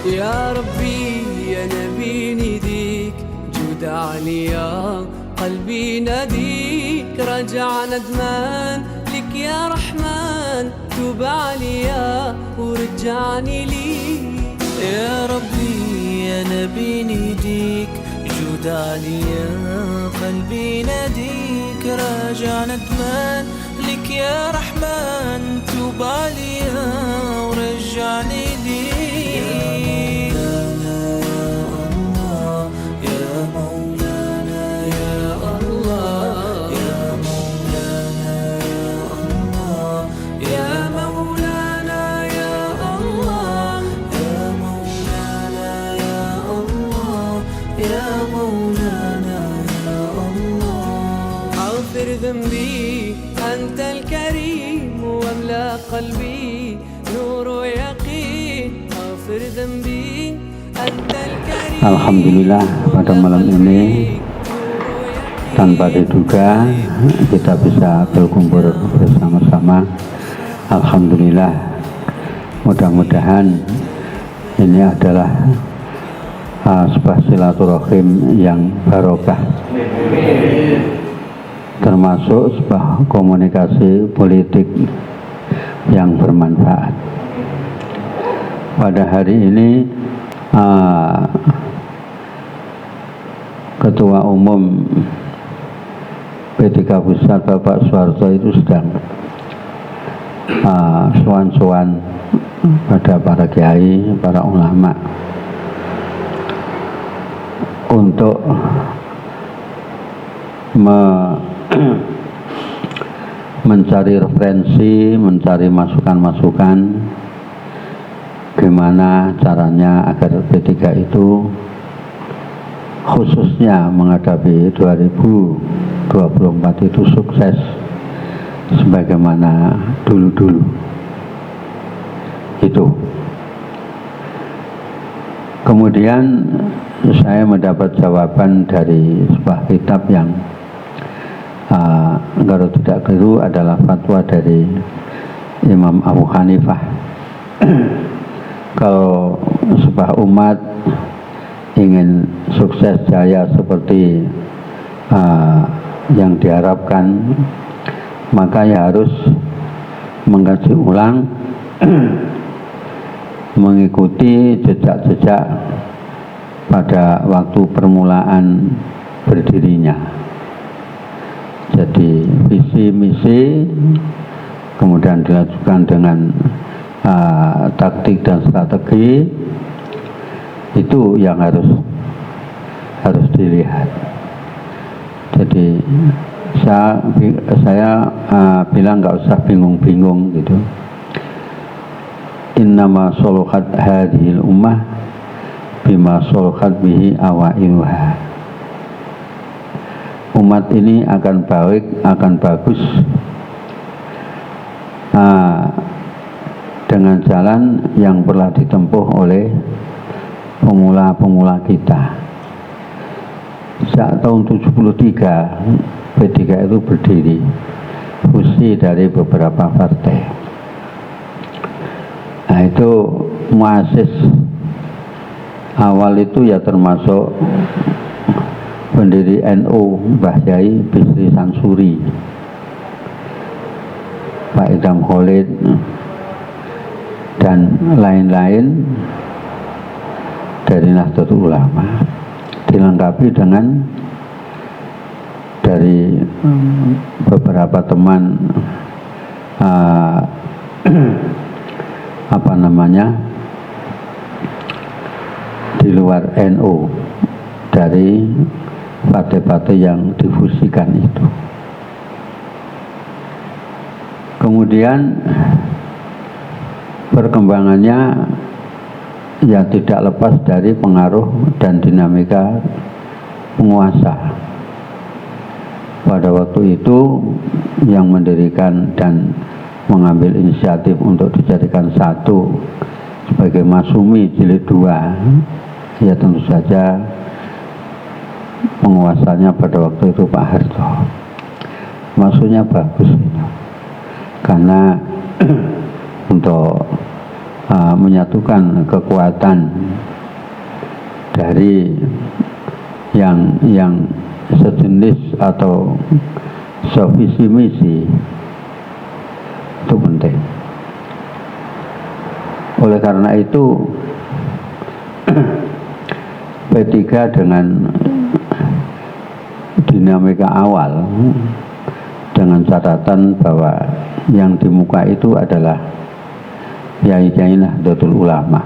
يا ربي يا نبي نديك جود عليا قلبي ناديك رجع ندمان لك يا رحمن توب عليا ورجعني ليك يا ربي يا نبي نديك جود عليا قلبي ناديك راجع ندمان لك يا رحمن توب عليا ورجعني ليك يا مولانا يا الله يا مولانا يا مولانا يا الله يا مولانا يا الله يا مولانا يا الله اغفر ذنبي أنت الكريم واملأ قلبي نور ويقين اغفر ذنبي أنت الكريم. Alhamdulillah pada malam ini tanpa diduga kita bisa berkumpul bersama-sama. Alhamdulillah, mudah-mudahan ini adalah sebuah silaturahim yang barokah, termasuk sebuah komunikasi politik yang bermanfaat. Pada hari ini Ketua Umum P3 Pusat Bapak Soeharto itu sedang sowan-sowan pada para kiai, para ulama untuk mencari referensi, mencari masukan-masukan gimana caranya agar P3 itu khususnya menghadapi 2024 itu sukses sebagaimana dulu-dulu itu. Kemudian saya mendapat jawaban dari sebuah kitab yang kalau tidak keliru adalah fatwa dari Imam Abu Hanifah. Kalau sebuah umat ingin sukses jaya seperti yang diharapkan, maka ya harus mengkaji ulang mengikuti jejak-jejak pada waktu permulaan berdirinya. Jadi visi misi kemudian dilanjutkan dengan taktik dan strategi, itu yang harus dilihat. Jadi saya bilang nggak usah bingung-bingung gitu. Innama soluhat hadhil ummah bima soluhat bihi awailuha. Umat ini akan baik, akan bagus dengan jalan yang pernah ditempuh oleh pemula-pemula kita. Sejak tahun 73 P3 itu berdiri, fusi dari beberapa partai. Nah itu muasis awal itu ya termasuk pendiri NU Mbah Yai Bisri Sansuri, Pak Idam Khalid dan lain-lain dari Nahdlatul Ulama, dilengkapi dengan dari beberapa teman apa namanya di luar NU, dari partai-partai yang difusikan itu. Kemudian perkembangannya ya tidak lepas dari pengaruh dan dinamika penguasa. Pada waktu itu yang mendirikan dan mengambil inisiatif untuk dijadikan satu sebagai Masumi jilid 2, ya tentu saja penguasanya pada waktu itu Pak Harto. Maksudnya bagus itu, karena untuk menyatukan kekuatan dari yang sejenis atau sevisi misi, itu penting. Oleh karena itu P3 dengan dinamika awal, dengan catatan bahwa yang di muka itu adalah Kiai-Kiai Nahdlatul Ulama,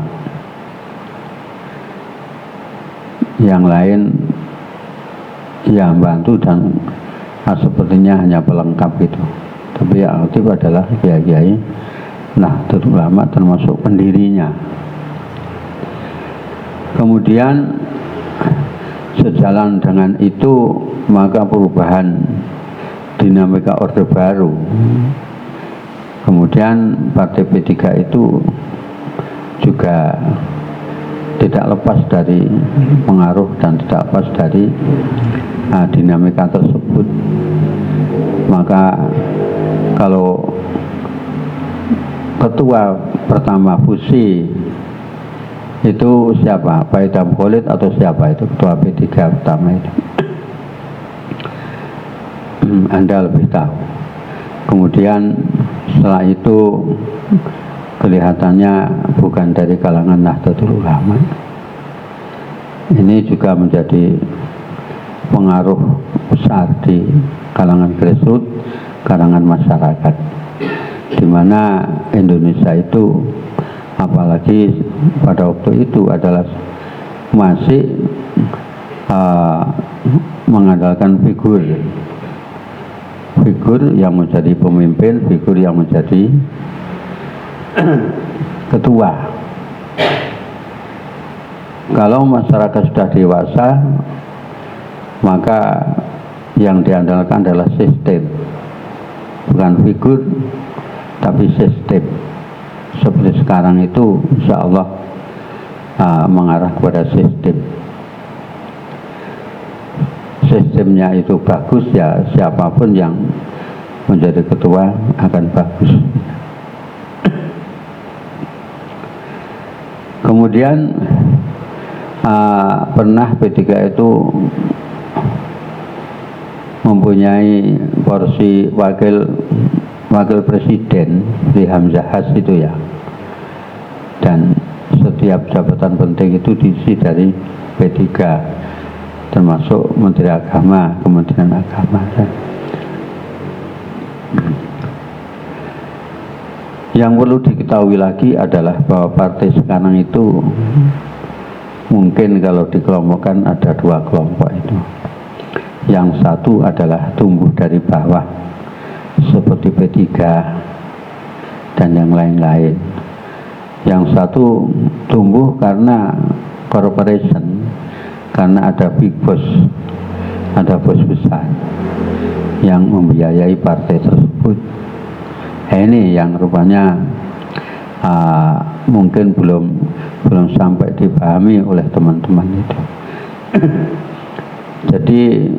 yang lain ya bantu dan sepertinya hanya pelengkap itu. Tapi yang aktif adalah Kiai-Kiai Nahdlatul Ulama, termasuk pendirinya. Kemudian sejalan dengan itu maka perubahan dinamika Orde Baru. Kemudian Partai P3 itu juga tidak lepas dari pengaruh dan tidak lepas dari dinamika tersebut. Maka kalau ketua pertama fusi itu siapa? Pak Idham Khalid atau siapa itu ketua P3 pertama itu? Anda lebih tahu. Kemudian setelah itu kelihatannya bukan dari kalangan Nahdlatul Ulama. Ini juga menjadi pengaruh besar di kalangan grassroots, kalangan masyarakat, di mana Indonesia itu apalagi pada waktu itu adalah masih mengandalkan figur yang menjadi pemimpin, figur yang menjadi ketua. Kalau masyarakat sudah dewasa, maka yang diandalkan adalah sistem, bukan figur tapi sistem. Seperti sekarang itu insya Allah mengarah kepada sistem. Sistemnya itu bagus, ya siapapun yang menjadi ketua akan bagus. Kemudian pernah P3 itu mempunyai porsi wakil presiden di Hamzahas itu ya, dan setiap jabatan penting itu diisi dari P3, termasuk Menteri Agama, Kementerian Agama. Yang perlu diketahui lagi adalah bahwa partai sekarang itu mungkin kalau dikelompokkan ada dua kelompok itu. Yang satu adalah tumbuh dari bawah seperti P3 dan yang lain-lain. Yang satu tumbuh karena corporation, karena ada big boss, ada bos besar yang membiayai partai tersebut. Ini yang rupanya mungkin belum sampai dipahami oleh teman-teman itu. Jadi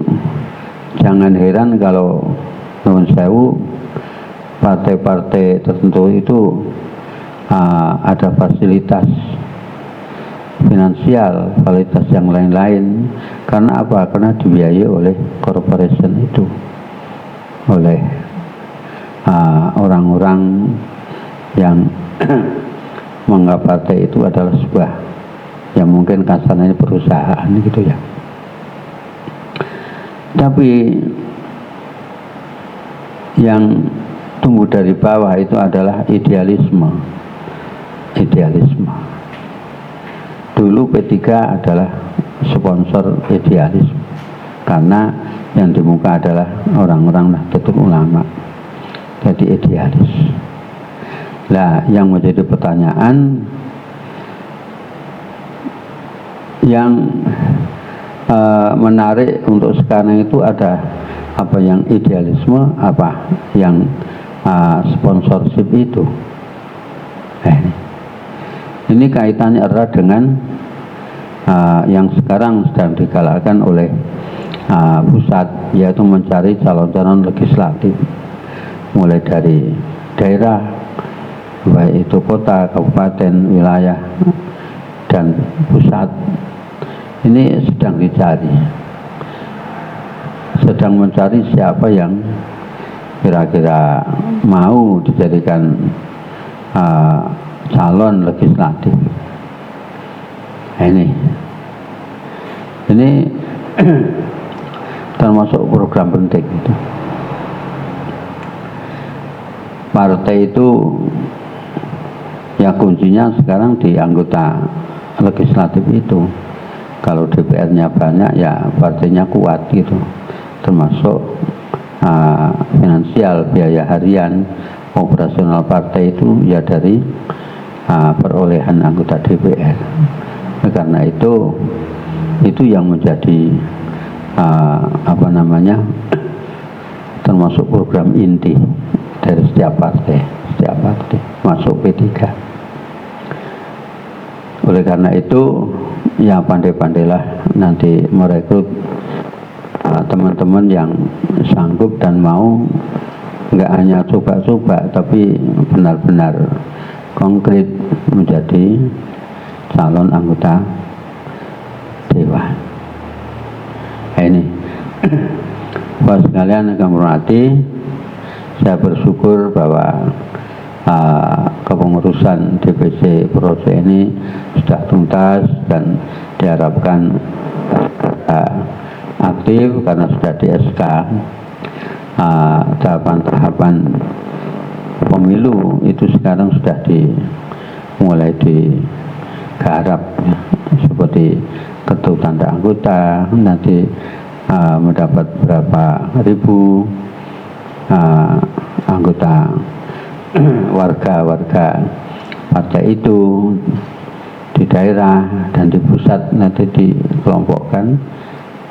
jangan heran kalau nuwun sewu partai-partai tertentu itu ada fasilitas finansial, fasilitas yang lain-lain. Karena apa? Karena dibiayai oleh corporation itu, oleh orang-orang yang menganggap partai itu adalah sebuah, ya mungkin kasarnya perusahaan gitu ya. Tapi yang tumbuh dari bawah itu adalah idealisme. Dulu P3 adalah sponsor idealisme, karena yang di muka adalah orang-orang Nahdlatul Ulama, jadi idealis. Nah, yang menjadi pertanyaan, yang menarik untuk sekarang itu ada apa yang idealisme, apa yang sponsorship itu. Ini kaitannya erat dengan yang sekarang sedang digalakkan oleh pusat, yaitu mencari calon-calon legislatif, mulai dari daerah, baik itu kota, kabupaten, wilayah, dan pusat, ini sedang dicari, sedang mencari siapa yang kira-kira mau dijadikan calon legislatif. Nah, ini termasuk program penting itu. Partai itu ya kuncinya sekarang di anggota legislatif itu. Kalau DPR-nya banyak ya partainya kuat gitu, termasuk finansial, biaya harian, operasional partai itu ya dari perolehan anggota DPR. Karena itu yang menjadi termasuk program inti dari setiap partai masuk P3. Oleh karena itu ya pandai-pandailah nanti merekrut teman-teman yang sanggup dan mau, nggak hanya coba-coba tapi benar-benar konkret menjadi calon anggota dewan. Nah, ini Bapak sekalian yang hormati, saya bersyukur bahwa kepengurusan DPC Projo ini sudah tuntas dan diharapkan aktif karena sudah di SK. Tahapan-tahapan pemilu itu sekarang sudah mulai digarap, seperti kartu tanda anggota, nanti mendapat berapa ribu anggota warga partai itu di daerah dan di pusat, nanti dikelompokkan,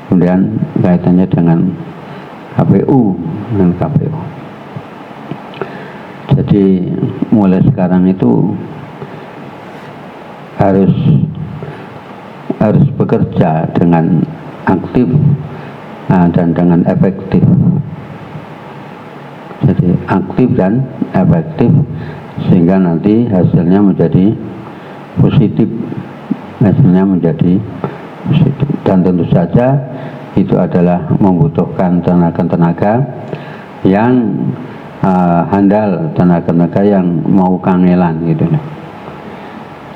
kemudian kaitannya dengan KPU dan KPU. Jadi mulai sekarang itu harus bekerja dengan aktif dan dengan efektif. Jadi aktif dan efektif sehingga nanti hasilnya menjadi positif, dan tentu saja itu adalah membutuhkan tenaga-tenaga yang handal, tenaga-tenaga yang mau kangelan gitu.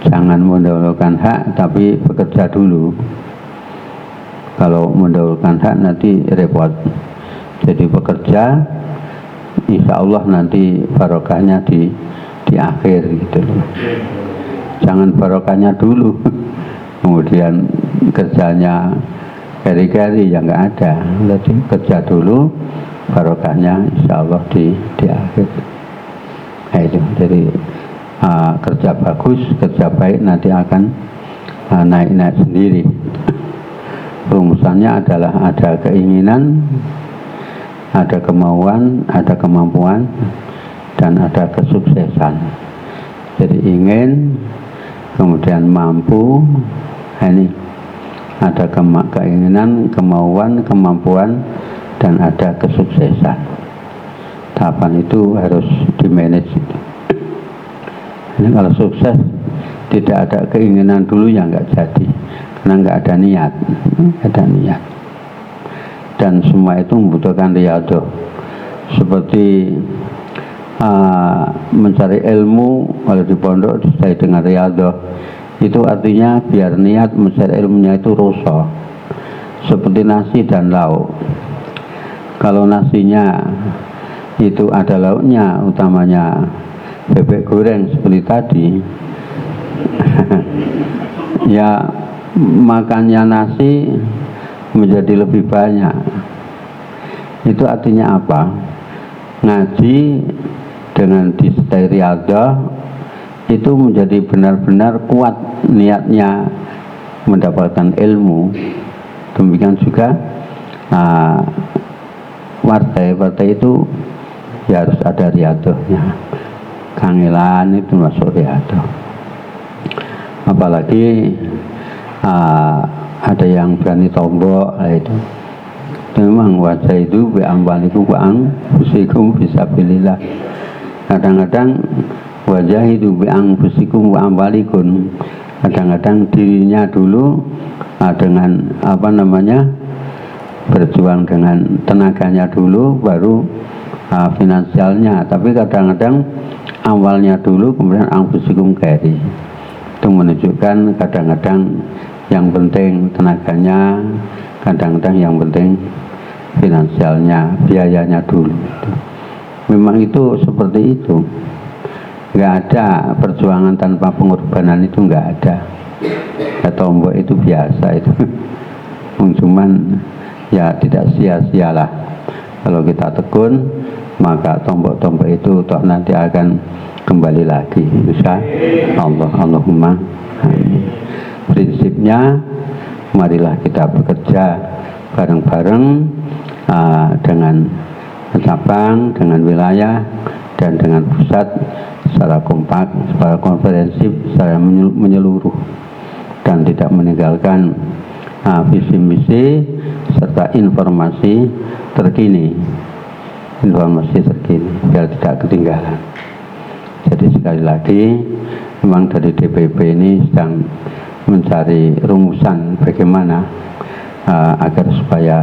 Jangan mendahulukan hak tapi bekerja dulu. Kalau mendahulukan hak nanti repot. Jadi bekerja, insya Allah nanti barokahnya di akhir gitu loh. Jangan barokahnya dulu, kemudian kerjanya keri-keri ya nggak ada. Jadi kerja dulu, barokahnya insya Allah di akhir. Nah, itu jadi kerja bagus, kerja baik nanti akan naik-naik sendiri. Rumusannya adalah ada keinginan, ada kemauan, ada kemampuan, dan ada kesuksesan. Jadi ingin, kemudian mampu, ini ada keinginan, kemauan, kemampuan, dan ada kesuksesan. Tahapan itu harus di-manage. Ini kalau sukses tidak ada keinginan dulu ya nggak jadi, karena nggak ada niat, dan semua itu membutuhkan riyadhah. Seperti mencari ilmu kalau di pondok disertai dengan riyadhah, itu artinya biar niat mencari ilmunya itu rusak. Seperti nasi dan lauk, kalau nasinya itu ada lauknya, utamanya bebek goreng seperti tadi ya makannya nasi menjadi lebih banyak. Itu artinya apa? Ngaji dengan disertai riyadhah itu menjadi benar-benar kuat niatnya mendapatkan ilmu. Demikian juga partai itu ya harus ada riyadhahnya. Kangelan itu masuk riyadhah. Apalagi ada yang berani tombok itu. Memang wajah itu beambaliku kuang usikum fisabilillah. Kadang-kadang wajahidu bi anfusikum wa amwalikum. Kadang-kadang dirinya dulu dengan berjuang dengan tenaganya dulu, baru finansialnya. Tapi kadang-kadang awalnya dulu, kemudian anfusikum keri. Itu menunjukkan kadang-kadang yang penting tenaganya, kadang-kadang yang penting finansialnya, biayanya dulu. Memang itu seperti itu. Nggak ada perjuangan tanpa pengorbanan, itu nggak ada. Ya, tombok itu biasa itu. Cuman ya tidak sia-sialah kalau kita tekun, maka tombok-tombok itu toh nanti akan kembali lagi, insya Allah. Allahumma amin. Prinsipnya marilah kita bekerja bareng-bareng dengan cabang, dengan wilayah, dan dengan pusat secara kompak, secara komprehensif, secara menyeluruh, dan tidak meninggalkan visi misi serta informasi terkini, biar tidak ketinggalan. Jadi sekali lagi, memang dari DPP ini sedang mencari rumusan bagaimana agar supaya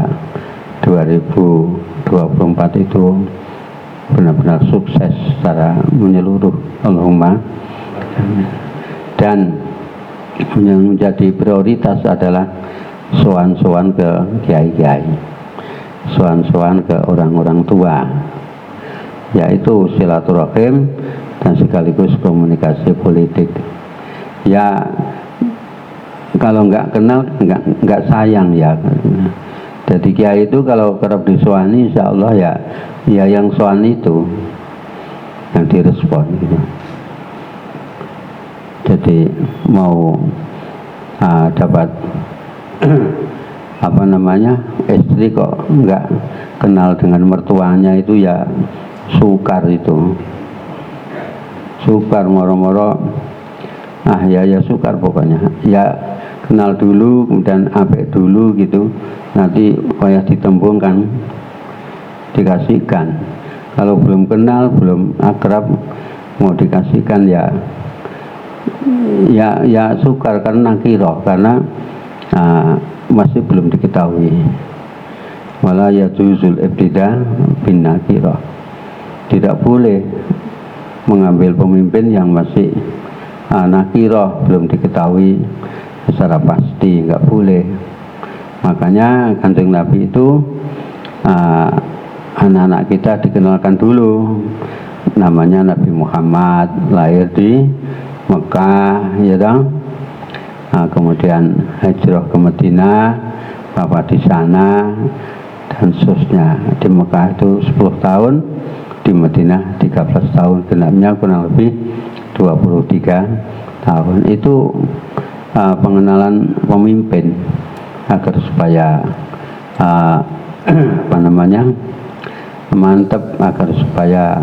2024 itu benar-benar sukses secara menyeluruh. Allahumma. Dan yang menjadi prioritas adalah sowan-sowan ke kiai-kiai, sowan-sowan ke orang-orang tua, yaitu silaturahim dan sekaligus komunikasi politik. Ya kalau nggak kenal nggak sayang ya. Jadi kiai itu kalau kerap disowani, insya Allah ya yang sowan itu yang direspon gitu. Jadi mau dapat istri kok nggak kenal dengan mertuanya, itu ya sukar itu, sukar moro-moro, ya sukar pokoknya. Ya kenal dulu, kemudian apik dulu gitu, nanti kayak ditembungkan, dikasihkan. Kalau belum kenal, belum akrab, mau dikasihkan ya sukar, karena nakiro, karena masih belum diketahui. Wala yajuzul ibtida bin nakiro. Tidak boleh mengambil pemimpin yang masih nakiro, belum diketahui secara pasti, nggak boleh. Makanya Kanjeng Nabi itu anak-anak kita dikenalkan dulu, namanya Nabi Muhammad, lahir di Mekah, ya dong. Kemudian hijrah ke Madinah, bapak di sana, dan seterusnya. Di Mekah itu 10 tahun, di Madinah 13 tahun, genapnya kurang lebih 23 tahun. Itu pengenalan pemimpin agar supaya mantap, agar supaya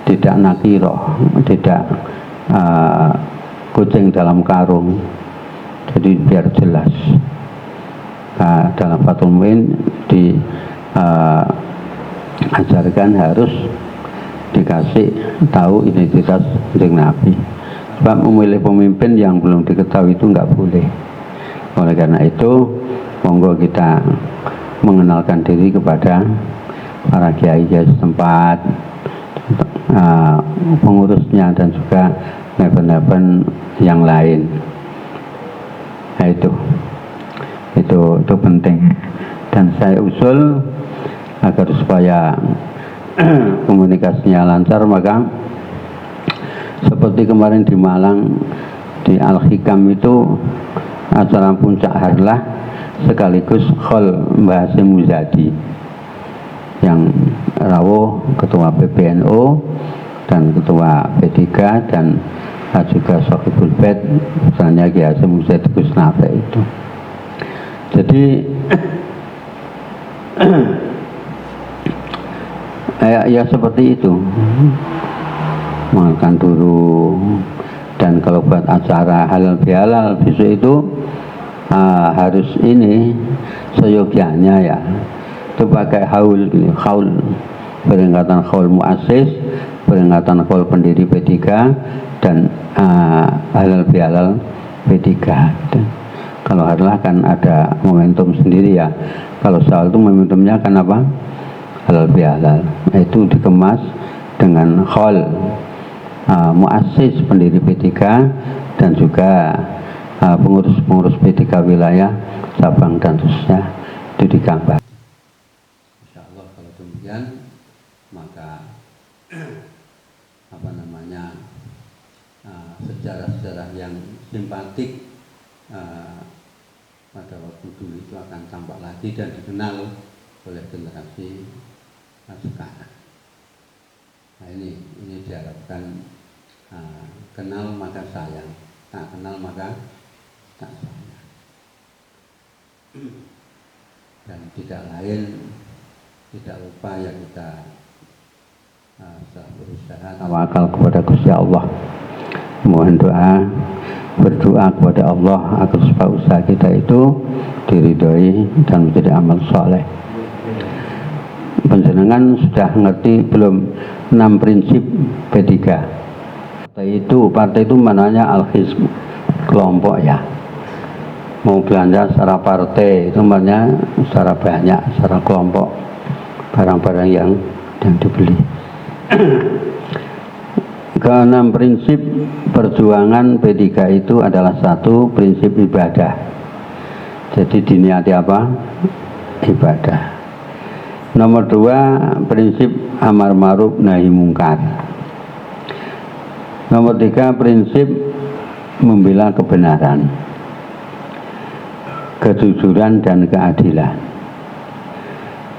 tidak nakiro, tidak kucing dalam karung. Jadi biar jelas. Dalam Fathul Muin diajarkan harus dikasih tahu identitas Kanjeng Nabi. Sebab memilih pemimpin yang belum diketahui itu nggak boleh. Oleh karena itu, monggo kita mengenalkan diri kepada para kiai-kiai setempat, pengurusnya, dan juga event-event yang lain. Nah, itu penting. Dan saya usul agar supaya komunikasinya lancar, maka seperti kemarin di Malang, di Al-Hikam itu acara puncak harlah sekaligus khol Mbah Hasyim Muzadi yang rawuh ketua PBNU dan ketua P3 dan juga Sohibul Bait, misalnya Kiai Hasyim Muzadi Gus Nafe itu. Jadi ya seperti itu, makan dulu. Dan kalau buat acara halal bihalal besok itu harus ini seyogianya ya, itu pakai haul, peringatan haul muassis, peringatan kaul pendiri P3 dan halal bihalal P3 gitu. Kalau halal kan ada momentum sendiri ya, kalau soal itu momentumnya kan apa, halal bihalal, itu dikemas dengan khol muassis pendiri P3 dan juga pengurus-pengurus P3 wilayah Sabang dan khususnya itu digambar. Insya Allah kalau demikian maka sejarah-sejarah yang simpatik pada waktu dulu itu akan tampak lagi dan dikenal oleh generasi sekarang. Nah ini diharapkan kenal maka sayang, tak kenal maka tak sayang. Dan tidak lain, tidak lupa ya kita berusaha tawakal kepada Gusti Allah, mohon doa, berdoa kepada Allah agar supaya usaha kita itu diridhoi dan menjadi amal soleh. Panjenengan sudah ngerti belum 6 prinsip P3? Partai itu mananya al-hizb, kelompok ya. Mau belanja secara partai itu namanya secara banyak, secara kelompok, barang-barang yang dibeli. Keenam prinsip perjuangan P3 itu adalah satu, prinsip ibadah. Jadi diniati apa? Ibadah. Nomor 2, prinsip amar ma'ruf nahi mungkar. Nomor 3, prinsip membela kebenaran, kejujuran dan keadilan.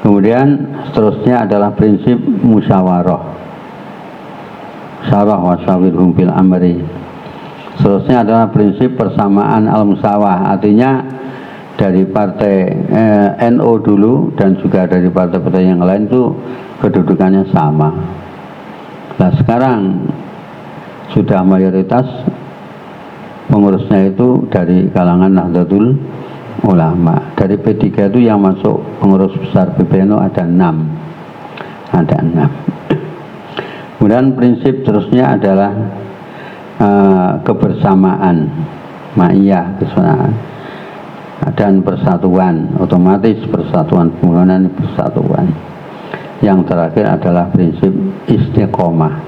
Kemudian seterusnya adalah prinsip musyawarah, syarah wasyawirhum bil amri. Seterusnya adalah prinsip persamaan al-musawah, artinya dari partai NU dulu dan juga dari partai-partai yang lain itu kedudukannya sama. Nah sekarang sudah mayoritas pengurusnya itu dari kalangan Nahdlatul Ulama. Dari P3 itu yang masuk pengurus besar PBNU ada 6. Kemudian prinsip terusnya adalah kebersamaan, ma'iyah, kebersamaan dan persatuan, otomatis persatuan, pembangunan persatuan. Yang terakhir adalah prinsip istiqomah.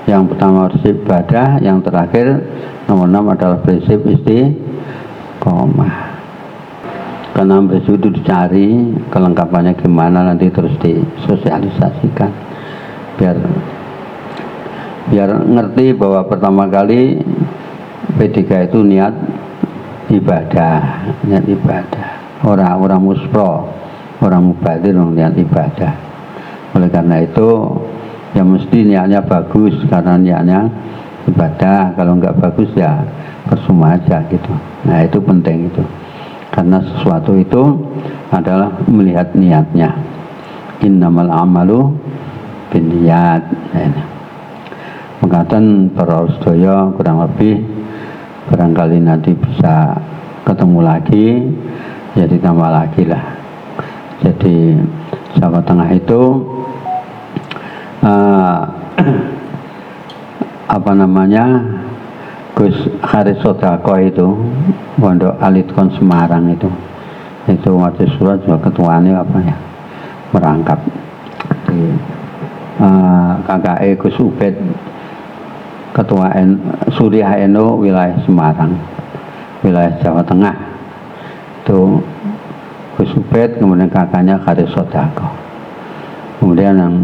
Yang pertama prinsip ibadah, yang terakhir nomor 6 adalah prinsip istiqomah. Karena prinsip itu dicari kelengkapannya gimana, nanti terus disosialisasikan biar ngerti bahwa pertama kali P3 itu niat ibadah, orang muspro, orang mubadir niat ibadah. Oleh karena itu ya mesti niatnya bagus, karena niatnya ibadah. Kalau nggak bagus ya percuma aja gitu. Nah itu penting itu, karena sesuatu itu adalah melihat niatnya. Innamal amalu binniyat. Mengatakan para sedaya kurang lebih barangkali nanti bisa ketemu lagi, ya ditambah lagi lah. Jadi Jawa Tengah itu Gus Haris Sodako itu Pondok Alitkon Semarang itu waktu surat juga ketuanya merangkap di KKE Gus Ubed, ketua Suriah NU wilayah Semarang, wilayah Jawa Tengah itu Gus Ubed, kemudian kakaknya Haris Sodako, kemudian yang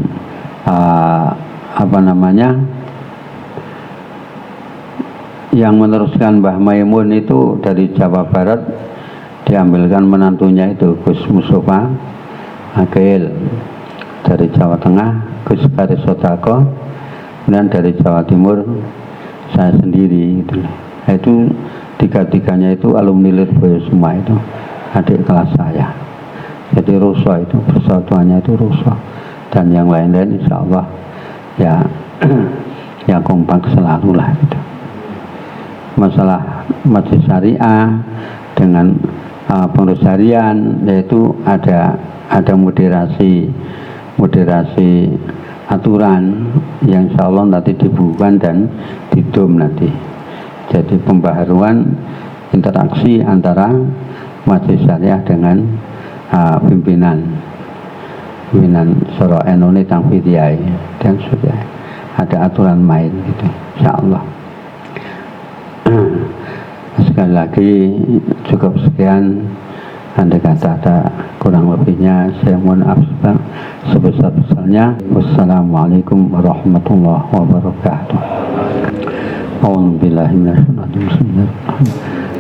yang meneruskan Mbah Maimun itu dari Jawa Barat diambilkan menantunya itu Gus Mustafa Akil, dari Jawa Tengah Gus Haris Sodako, kemudian dari Jawa Timur saya sendiri gitu. Itu tiga-tiganya itu alumni Lirboyo semua, itu adik kelas saya. Jadi rusuh itu persatuannya itu rusuh, dan yang lain-lain insya Allah ya kompak selalu lah gitu. Masalah majelis syariah dengan pengurus harian, yaitu ada moderasi aturan yang insya Allah nanti dibukukan dan didom nanti. Jadi pembaharuan interaksi antara Majelis Syariah dengan pimpinan Soro Enone Tangfidiyai dan sudah ada aturan main gitu, insya Allah. Sekali lagi cukup sekian. Andai kata ada kurang lebihnya, saya mohon maaf sebesar-besarnya. Wassalamualaikum warahmatullahi wabarakatuh. A'udzubillahi minasyaitonir rajim.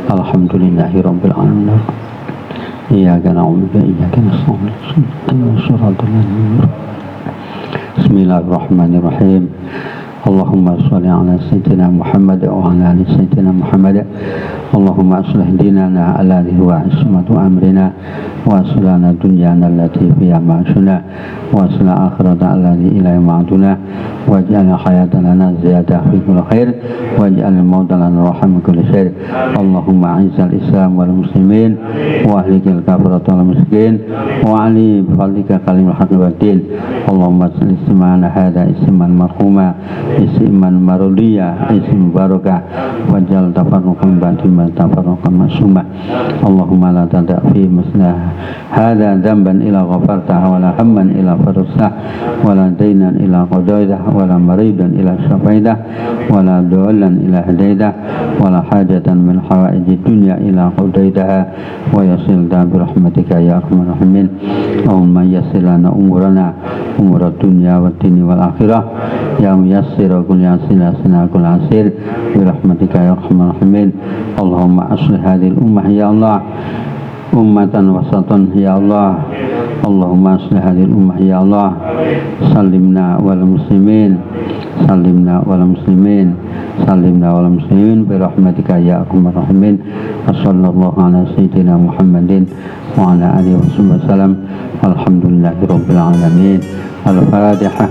Alhamdulillahirabbil alamin. Iyyaka na'budu wa iyyaka nasta'in. Ihdinas siratal mustaqim. Bismillahirrahmanirrahim. Allahumma sholli ala sayyidina Muhammad wa ala ali sayyidina Muhammad. Allahumma aslih dinana alladhi huwa ismatu amrina wa aslana dunyana allati fiha ma'ashuna wa aslih akhirata alladhi ilayhi ma'aduna waj'al hayatana lana ziyadah fi kulli khair waj'al al-mauta lana rahmatan min kulli syarr. Allahumma a'izzal islam wal muslimin wa ahlikal kafirata wal musyrikin wa ali bi fadlika kalimul haqqi wad din. Allahumma salli ismana hadha isman marhuma isman marudiyah isman barakah waj'al tafarruqan ba'di ma tafarruqan masumah. Allahumma la tada' fi mislah hadha dhanban ila ghafartah wa la hamman ila farasah wa la daynan ila qadaidah wa la maridan ila syafaidah wa la dawlan ila hadaidah wa la hajatan min hawaiji dunya ila qadaidah wa yasil da bi rahmatika ya arhamar rahimin. Allahumma yassir lana umurana umurad dunya wad dini wal akhirah ya muyassir kul yasin asna kul asir bi rahmatika ya arhamar rahimin. Allahumma aslih hadhihi ummah ya Allah ummatan wasatan ya Allah. Allahumma aslih hadhihi ummah ya Allah. Salimna wal muslimin salimna wal muslimin salimna wal muslimin bi rahmatika ya arhamar rahimin. Sallallahu ala sayyidina Muhammadin wa ala alihi wasallam. Alhamdulillahirabbil alamin. Al-Fatihah.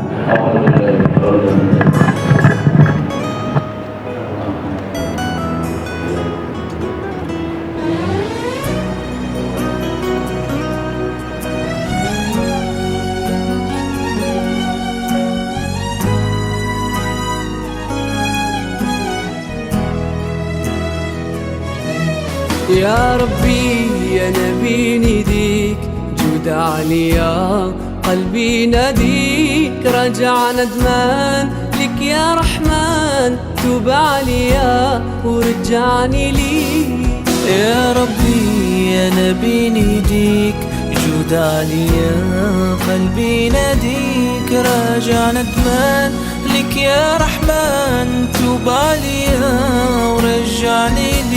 يا ربي يا نبي نديك جود عليا قلبي ناديك رجع ندمان لك يا رحمن توب عليا ورجعني ليك. يا ربي يا نبي نديك جود عليا قلبي ناديك راجع ندمان لك يا رحمن توب عليا ورجعني ليك.